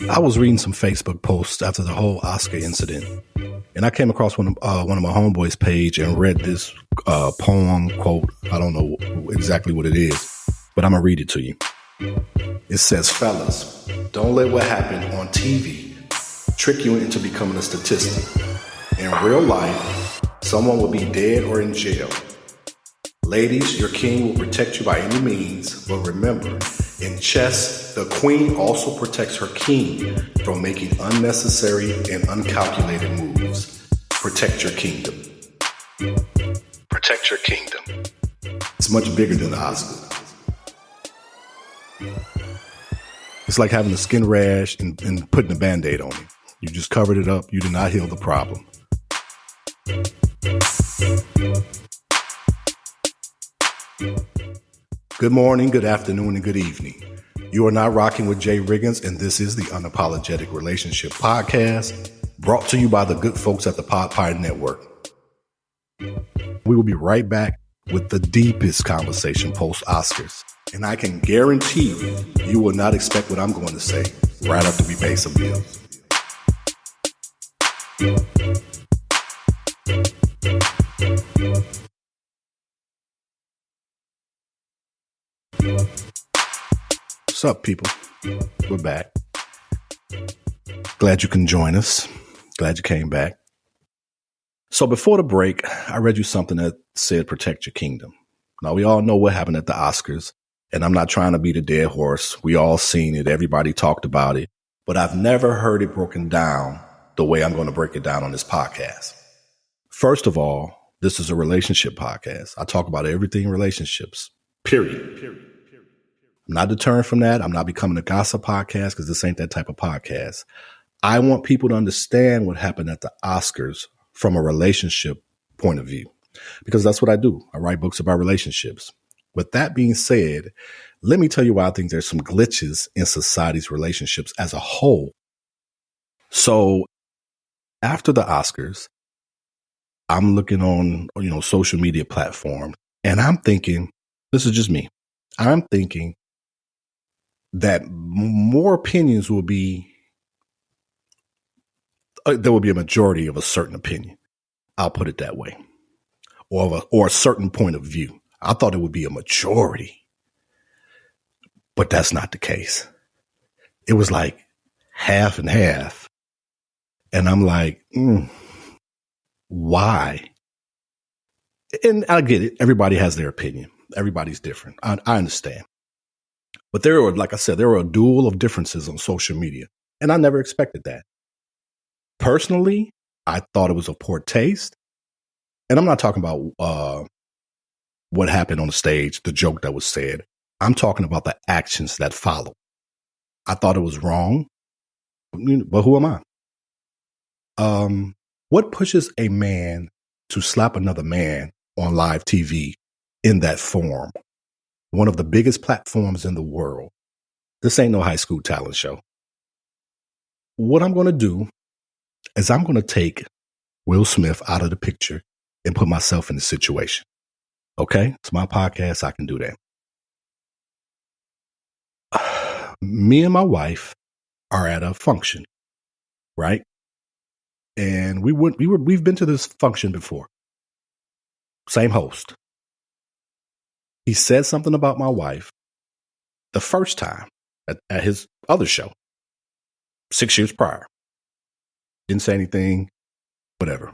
I was reading some Facebook posts after the whole Oscar incident, and I came across one of my homeboys' page and read this poem quote. I don't know exactly what it is, but I'm gonna read it to you. It says, "Fellas, don't let what happened on TV trick you into becoming a statistic. In real life, someone will be dead or in jail. Ladies, your king will protect you by any means, but remember, in chess, the queen also protects her king from making unnecessary and uncalculated moves. Protect your kingdom." Protect your kingdom. It's much bigger than the Oscars. It's like having a skin rash and putting a Band-Aid on it. You just covered it up. You did not heal the problem. Good morning, good afternoon, and good evening. You are now rocking with Jay Riggins, and this is the Unapologetic Relationship Podcast, brought to you by the good folks at the Podpire Network. We will be right back with the deepest conversation post-Oscars, and I can guarantee you will not expect what I'm going to say right after we pay some bills. What's up, people? We're back. Glad you can join us. Glad you came back. So before the break, I read you something that said protect your kingdom. Now, we all know what happened at the Oscars, and I'm not trying to beat a dead horse. We all seen it. Everybody talked about it. But I've never heard it broken down the way I'm going to break it down on this podcast. First of all, this is a relationship podcast. I talk about everything relationships, period. I'm not deterring from that. I'm not becoming a gossip podcast because this ain't that type of podcast. I want people to understand what happened at the Oscars from a relationship point of view, because that's what I do. I write books about relationships. With that being said, let me tell you why I think there's some glitches in society's relationships as a whole. So after the Oscars, I'm looking on, social media platforms, and I'm thinking, this is just me. I'm thinking that more opinions will be, there will be a majority of a certain opinion. I'll put it that way, or a certain point of view. I thought it would be a majority, but that's not the case. It was like half and half. And I'm like, why? And I get it. Everybody has their opinion. Everybody's different. I understand. But there were a duel of differences on social media. And I never expected that. Personally, I thought it was a poor taste. And I'm not talking about what happened on the stage, the joke that was said. I'm talking about the actions that followed. I thought it was wrong. But who am I? What pushes a man to slap another man on live TV in that form? One of the biggest platforms in the world. This ain't no high school talent show. What I'm going to do is I'm going to take Will Smith out of the picture and put myself in the situation. Okay? It's my podcast. I can do that. Me and my wife are at a function, right? And we've been to this function before. Same host. He said something about my wife the first time at his other show, 6 years prior. Didn't say anything, whatever.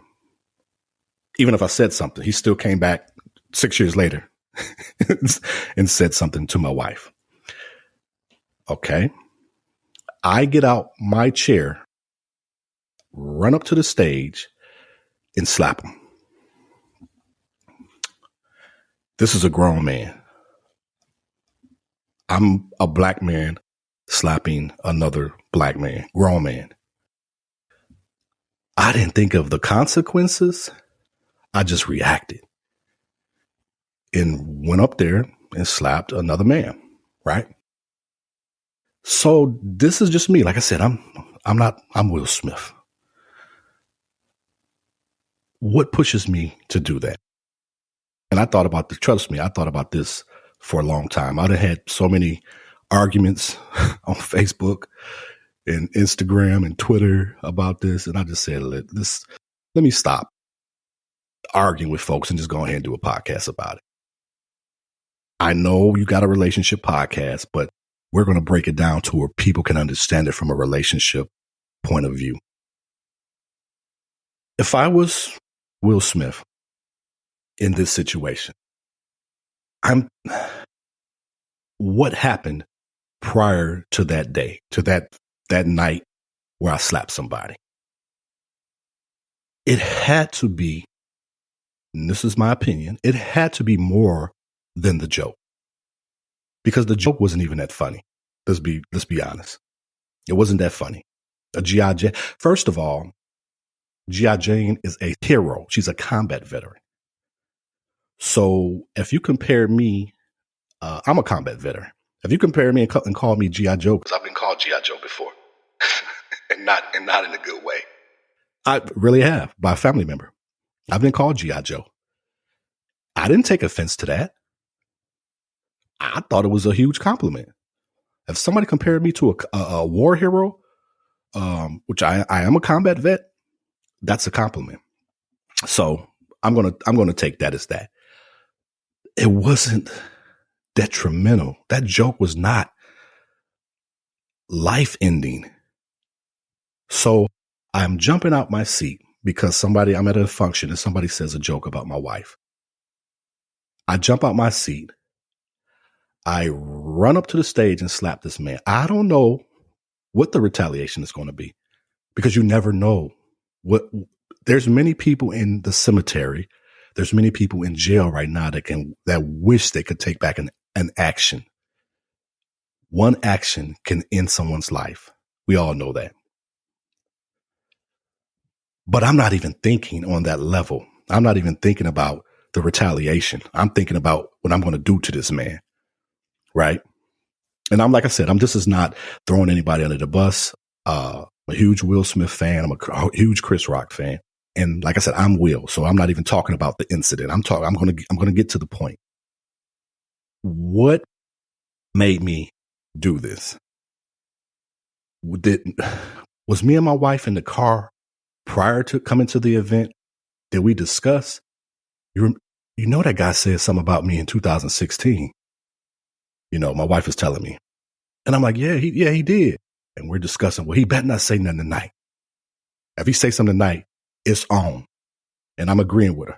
Even if I said something, he still came back 6 years later and said something to my wife. Okay. I get out my chair, run up to the stage, and slap him. This is a grown man. I'm a black man slapping another black man, grown man. I didn't think of the consequences. I just reacted and went up there and slapped another man, right? So this is just me. Like I said, I'm Will Smith. What pushes me to do that? And I thought about this, trust me, I thought about this for a long time. I'd have had so many arguments on Facebook and Instagram and Twitter about this. And I just said, let me stop arguing with folks and just go ahead and do a podcast about it. I know you got a relationship podcast, but we're going to break it down to where people can understand it from a relationship point of view. If I was Will Smith in this situation, what happened prior to that day, to that night where I slapped somebody? It had to be, and this is my opinion, it had to be more than the joke. Because the joke wasn't even that funny. Let's be honest. It wasn't that funny. A G.I. Jane. First of all, G.I. Jane is a hero. She's a combat veteran. So if you compare me, I'm a combat veteran. If you compare me and call me G.I. Joe, because I've been called G.I. Joe before, and not in a good way. I really have, by a family member. I've been called G.I. Joe. I didn't take offense to that. I thought it was a huge compliment. If somebody compared me to a war hero, which I am a combat vet, that's a compliment. So I'm gonna take that as that. It wasn't detrimental. That joke was not life-ending. So I'm jumping out my seat because I'm at a function and somebody says a joke about my wife. I jump out my seat. I run up to the stage and slap this man. I don't know what the retaliation is going to be because you never know there's many people in the cemetery. There's many people in jail right now that wish they could take back an action. One action can end someone's life. We all know that. But I'm not even thinking on that level. I'm not even thinking about the retaliation. I'm thinking about what I'm going to do to this man. Right. And like I said, this is not throwing anybody under the bus. I'm a huge Will Smith fan. I'm a huge Chris Rock fan. And like I said, I'm Will. So I'm not even talking about the incident. I'm going to get to the point. What made me do this? Was me and my wife in the car prior to coming to the event? Did we discuss? You know, that guy said something about me in 2016. My wife was telling me. And I'm like, yeah, he did. And we're discussing, well, he better not say nothing tonight. If he say something tonight, it's on. And I'm agreeing with her.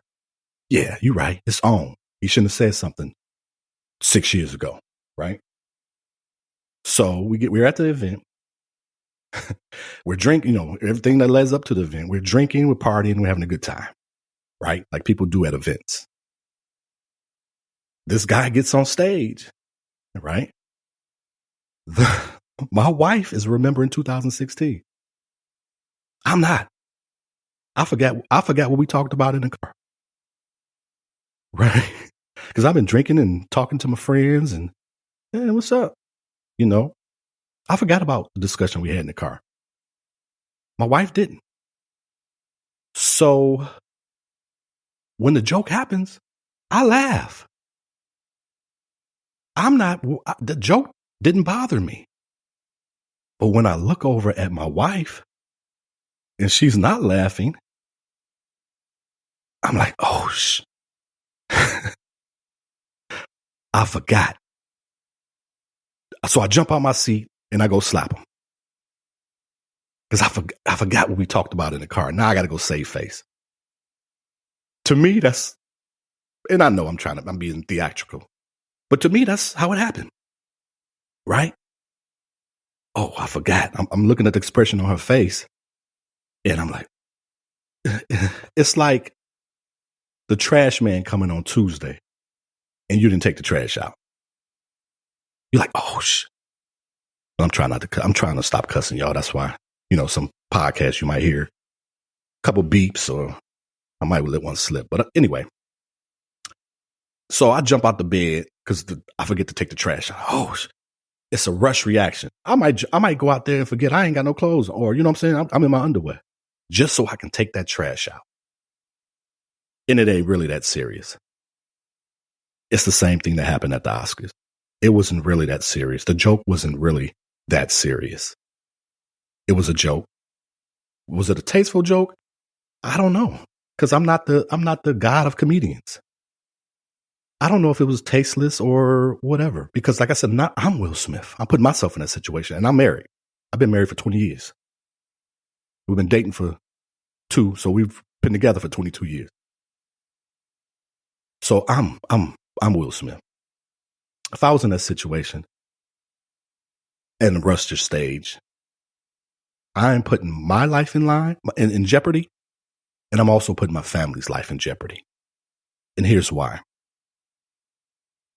Yeah, you're right. It's on. He shouldn't have said something 6 years ago. Right. So we're at the event. We're drinking, everything that leads up to the event. We're drinking, we're partying, we're having a good time. Right. Like people do at events. This guy gets on stage. Right. My wife is remembering 2016. I'm not. I forgot what we talked about in the car. Right. Because I've been drinking and talking to my friends and, hey, what's up? I forgot about the discussion we had in the car. My wife didn't. So when the joke happens, I laugh. The joke didn't bother me. But when I look over at my wife and she's not laughing, I'm like, oh, I forgot. So I jump out my seat and I go slap him. Because I forgot what we talked about in the car. Now I got to go save face. To me, and I know I'm being theatrical, but to me, that's how it happened. Right? Oh, I forgot. I'm looking at the expression on her face and I'm like, it's like the trash man coming on Tuesday and you didn't take the trash out. You're like, oh, I'm trying to stop cussing, y'all. That's why, some podcasts you might hear a couple beeps or I might let one slip. But anyway, so I jump out the bed because I forget to take the trash out. Oh, it's a rush reaction. I might go out there and forget I ain't got no clothes or, you know what I'm saying? I'm in my underwear just so I can take that trash out. And it ain't really that serious. It's the same thing that happened at the Oscars. it wasn't really that serious. The joke wasn't really that serious. It was a joke. Was it a tasteful joke? I don't know, because I'm not the god of comedians. I don't know if it was tasteless or whatever, because like I said, I'm Will Smith. I'm putting myself in that situation, and I'm married. I've been married for 20 years. We've been dating for 2, so we've been together for 22 years. So I'm Will Smith. If I was in that situation and rushed your stage, I'm putting my life in jeopardy, and I'm also putting my family's life in jeopardy. And here's why.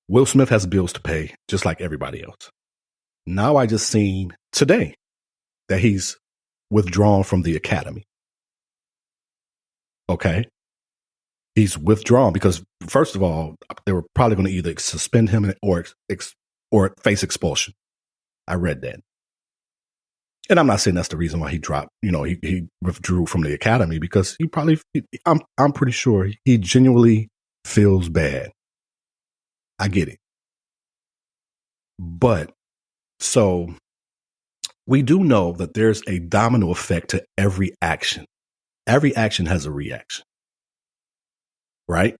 Will Smith has bills to pay, just like everybody else. Now I just seen today that he's withdrawn from the Academy. Okay? He's withdrawn because, first of all, they were probably going to either suspend him or face expulsion. I read that. And I'm not saying that's the reason why he dropped, he withdrew from the Academy, because I'm pretty sure he genuinely feels bad. I get it. But so we do know that there's a domino effect to every action. Every action has a reaction, right?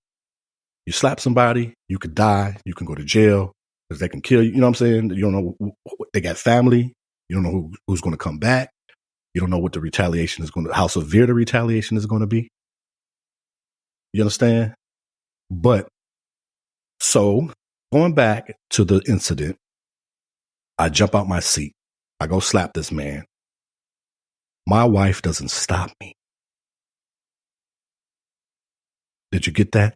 You slap somebody, you could die, you can go to jail because they can kill you. You know what I'm saying? You don't know, they got family. You don't know who's going to come back. You don't know what the retaliation is how severe the retaliation is going to be. You understand? But so going back to the incident, I jump out my seat. I go slap this man. My wife doesn't stop me. Did you get that?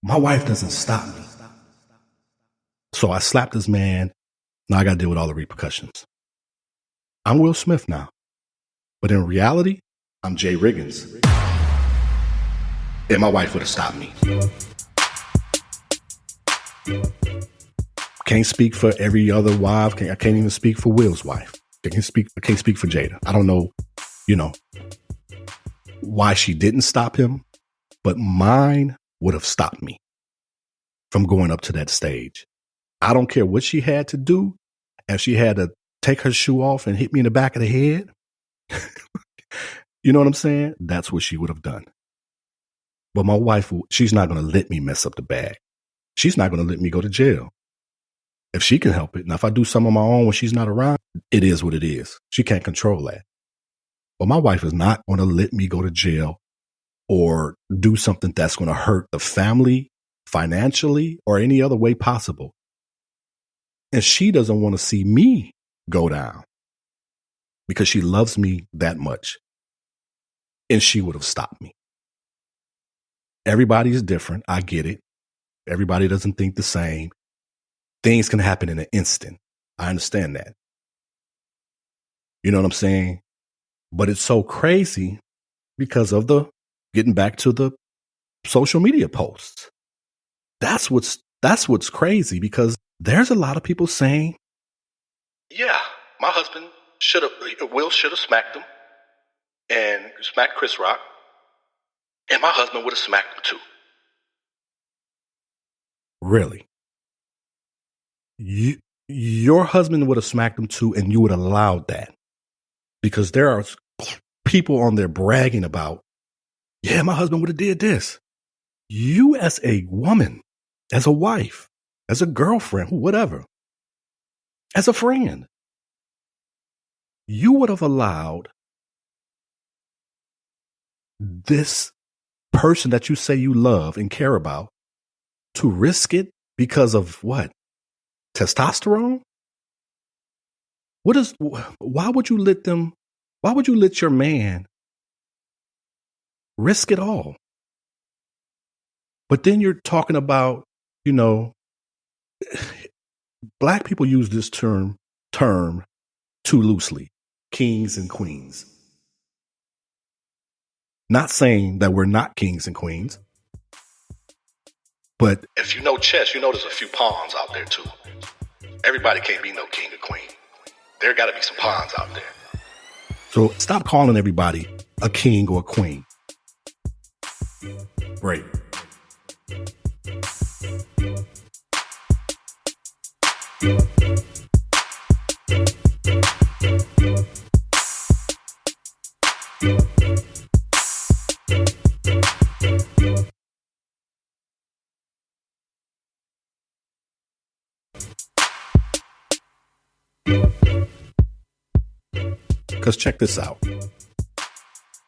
My wife doesn't stop me. So I slapped this man. Now I got to deal with all the repercussions. I'm Will Smith now. But in reality, I'm Jay Riggins. And my wife would have stopped me. Can't speak for every other wife. I can't even speak for Will's wife. I can't speak for Jada. I don't know, why she didn't stop him, but mine would have stopped me from going up to that stage. I don't care what she had to do. If she had to take her shoe off and hit me in the back of the head, you know what I'm saying? That's what she would have done. But my wife, she's not going to let me mess up the bag. She's not going to let me go to jail. If she can help it. Now, if I do some on my own when she's not around, it is what it is. She can't control that. But my wife is not going to let me go to jail or do something that's going to hurt the family financially or any other way possible. And she doesn't want to see me go down because she loves me that much. And she would have stopped me. Everybody is different. I get it. Everybody doesn't think the same. Things can happen in an instant. I understand that. You know what I'm saying? But it's so crazy because of getting back to the social media posts. That's what's crazy, because there's a lot of people saying, yeah, my husband Will should have smacked him and smacked Chris Rock, and my husband would have smacked him too. Really? Your husband would have smacked him too, and you would have allowed that? Because there are people on there bragging about, yeah, my husband would have did this. You as a woman, as a wife, as a girlfriend, whatever, as a friend, you would have allowed this person that you say you love and care about to risk it because of what? Testosterone? Why would you let your man risk it all? But then you're talking about, black people use this term too loosely, kings and queens. Not saying that we're not kings and queens, but if you know chess, you know there's a few pawns out there too. Everybody can't be no king or queen. There got to be some pawns out there. So stop calling everybody a king or a queen. Great. Because check this out.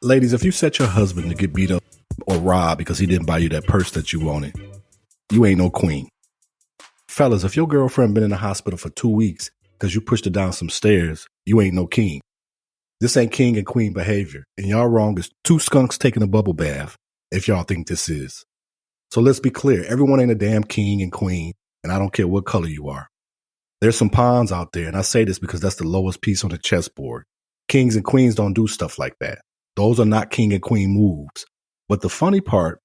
Ladies, if you set your husband to get beat up or robbed because he didn't buy you that purse that you wanted, you ain't no queen. Fellas, if your girlfriend been in the hospital for 2 weeks because you pushed her down some stairs, you ain't no king. This ain't king and queen behavior. And y'all wrong as two skunks taking a bubble bath if y'all think this is. So let's be clear. Everyone ain't a damn king and queen, and I don't care what color you are. There's some pawns out there, and I say this because that's the lowest piece on the chessboard. Kings and queens don't do stuff like that. Those are not king and queen moves. But the funny part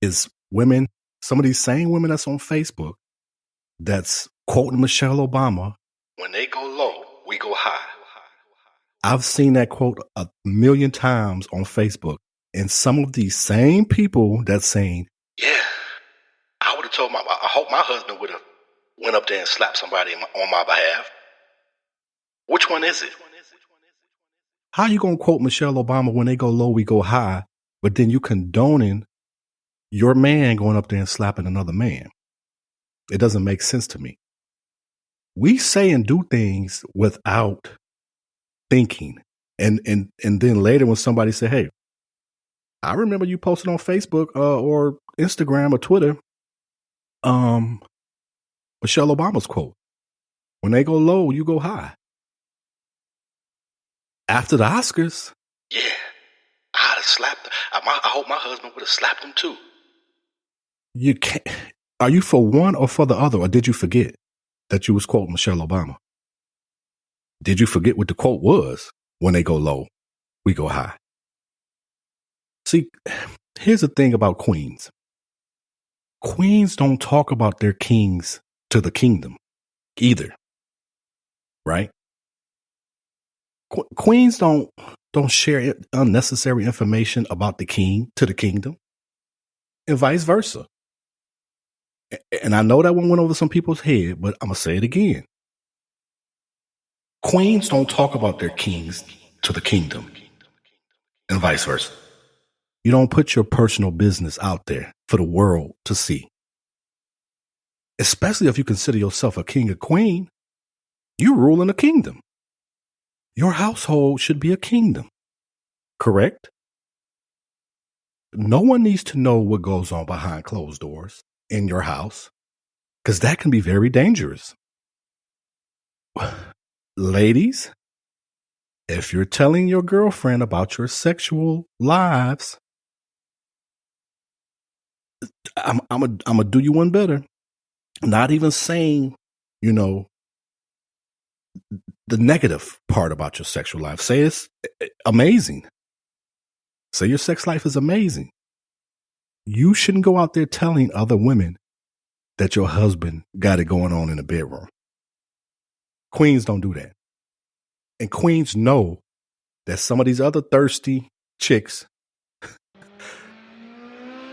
is women, some of these same women that's on Facebook that's quoting Michelle Obama, when they go low, we go high. I've seen that quote 1,000,000 times on Facebook. And some of these same people that's saying, yeah, I would have told I hope my husband would have went up there and slapped somebody on my behalf. Which one is it? How you going to quote Michelle Obama when they go low, we go high, but then you condoning your man going up there and slapping another man? It doesn't make sense to me. We say and do things without thinking. And then later when somebody say, hey, I remember you posted on Facebook or Instagram or Twitter, Michelle Obama's quote, when they go low, you go high. After the Oscars, yeah, I'd have slapped him. I hope my husband would have slapped him too. You can't. Are you for one or for the other, or did you forget that you was quoting Michelle Obama? Did you forget what the quote was? When they go low, we go high. See, here's the thing about queens. Queens don't talk about their kings to the kingdom either, right? Queens don't share unnecessary information about the king to the kingdom, and vice versa. And I know that one went over some people's head, but I'm going to say it again. Queens don't talk about their kings to the kingdom, and vice versa. You don't put your personal business out there for the world to see. Especially if you consider yourself a king or queen, you're ruling a kingdom. Your household should be a kingdom, correct? No one needs to know what goes on behind closed doors in your house, because that can be very dangerous. Ladies, if you're telling your girlfriend about your sexual lives, I'm gonna do you one better. Not even saying, the negative part about your sexual life. Say it's amazing. Say your sex life is amazing. You shouldn't go out there telling other women that your husband got it going on in the bedroom. Queens don't do that. And queens know that some of these other thirsty chicks,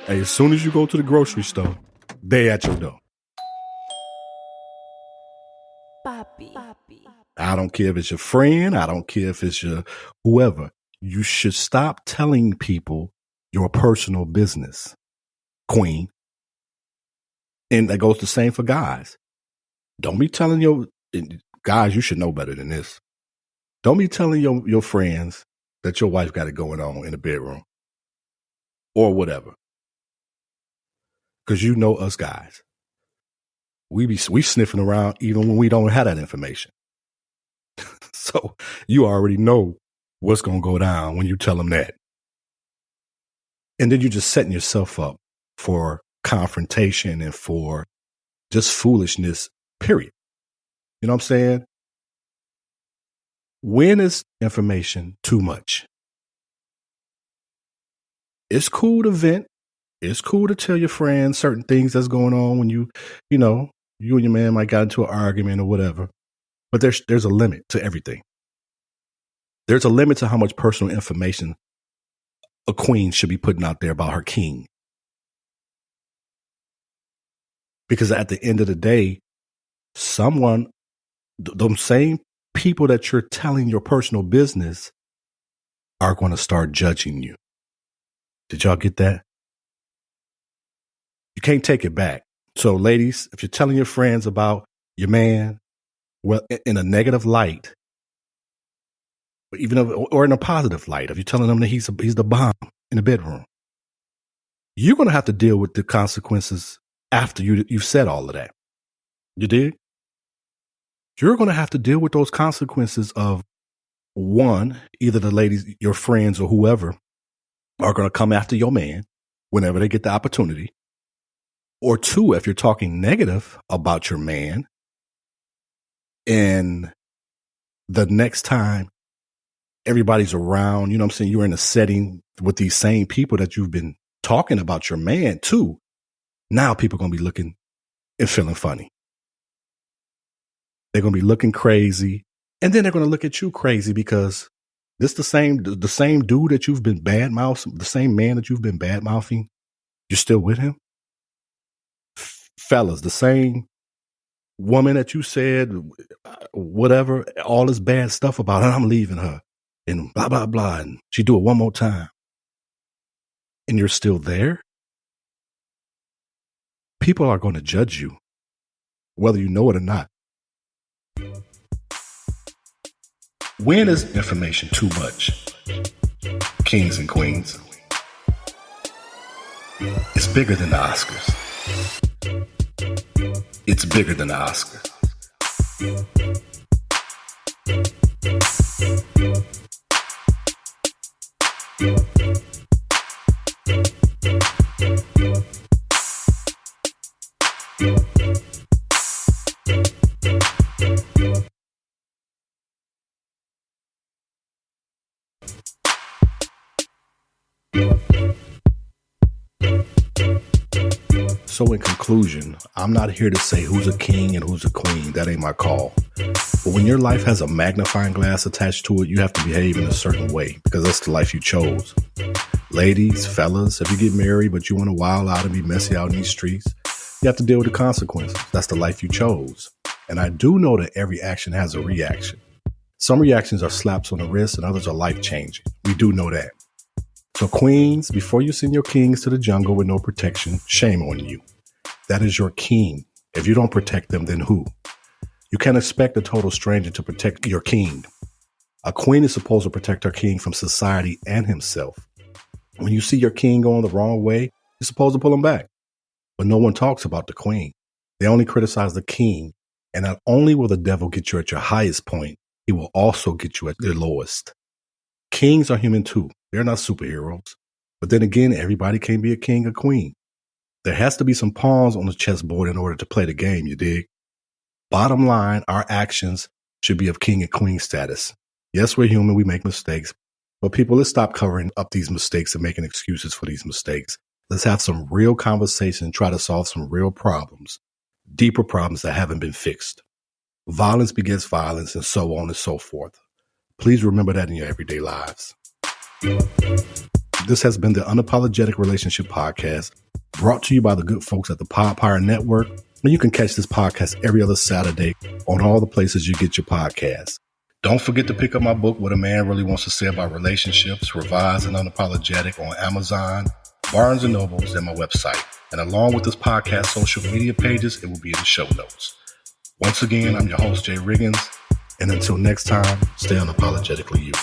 as soon as you go to the grocery store, they at your door. Papi. I don't care if it's your friend. I don't care if it's your whoever. You should stop telling people your personal business, queen. And that goes the same for guys. Don't be telling guys, you should know better than this. Don't be telling your friends that your wife got it going on in the bedroom or whatever. Because you know us guys. We sniffing around even when we don't have that information. So you already know what's going to go down when you tell them that. And then you're just setting yourself up for confrontation and for just foolishness, period. You know what I'm saying? When is information too much? It's cool to vent. It's cool to tell your friends certain things that's going on when you and your man might got into an argument or whatever. But there's a limit to everything. There's a limit to how much personal information a queen should be putting out there about her king. Because at the end of the day, those same people that you're telling your personal business are going to start judging you. Did y'all get that? You can't take it back. So ladies, if you're telling your friends about your man, well, in a negative light, or in a positive light, if you're telling him that he's the bomb in the bedroom, you're going to have to deal with the consequences after you've said all of that. You dig? You're going to have to deal with those consequences of, one, either the ladies, your friends or whoever are going to come after your man whenever they get the opportunity. Or two, if you're talking negative about your man, and the next time everybody's around, you know what I'm saying, you're in a setting with these same people that you've been talking about your man too. Now people are going to be looking and feeling funny. They're going to be looking crazy. And then they're going to look at you crazy because this the same dude that you've been bad-mouthing, the same man that you've been bad-mouthing, you're still with him? Fellas, the same woman that you said, whatever, all this bad stuff about her, I'm leaving her, and blah, blah, blah, and she do it one more time. And you're still there? People are going to judge you, whether you know it or not. When is information too much? Kings and queens. It's bigger than the Oscars. It's bigger than the Oscars. So in conclusion, I'm not here to say who's a king and who's a queen. That ain't my call. But when your life has a magnifying glass attached to it, you have to behave in a certain way because that's the life you chose. Ladies, fellas, if you get married but you want to wild out and be messy out in these streets, you have to deal with the consequences. That's the life you chose. And I do know that every action has a reaction. Some reactions are slaps on the wrist and others are life-changing. We do know that. So queens, before you send your kings to the jungle with no protection, shame on you. That is your king. If you don't protect them, then who? You can't expect a total stranger to protect your king. A queen is supposed to protect her king from society and himself. When you see your king going the wrong way, you're supposed to pull him back. But no one talks about the queen. They only criticize the king. And not only will the devil get you at your highest point, he will also get you at your lowest. Kings are human too. They're not superheroes. But then again, everybody can't be a king or queen. There has to be some pawns on the chessboard in order to play the game, you dig? Bottom line, our actions should be of king and queen status. Yes, we're human, we make mistakes. But people, let's stop covering up these mistakes and making excuses for these mistakes. Let's have some real conversation and try to solve some real problems, deeper problems that haven't been fixed. Violence begets violence and so on and so forth. Please remember that in your everyday lives. This has been the Unapologetic Relationship Podcast, brought to you by the good folks at the Podpire Network. And you can catch this podcast every other Saturday on all the places you get your podcasts. Don't forget to pick up my book, What a Man Really Wants to Say About Relationships, Revised and Unapologetic, on Amazon, Barnes & Nobles, and my website. And along with this podcast social media pages, it will be in the show notes. Once again, I'm your host, Jay Riggins. And until next time, stay unapologetically you.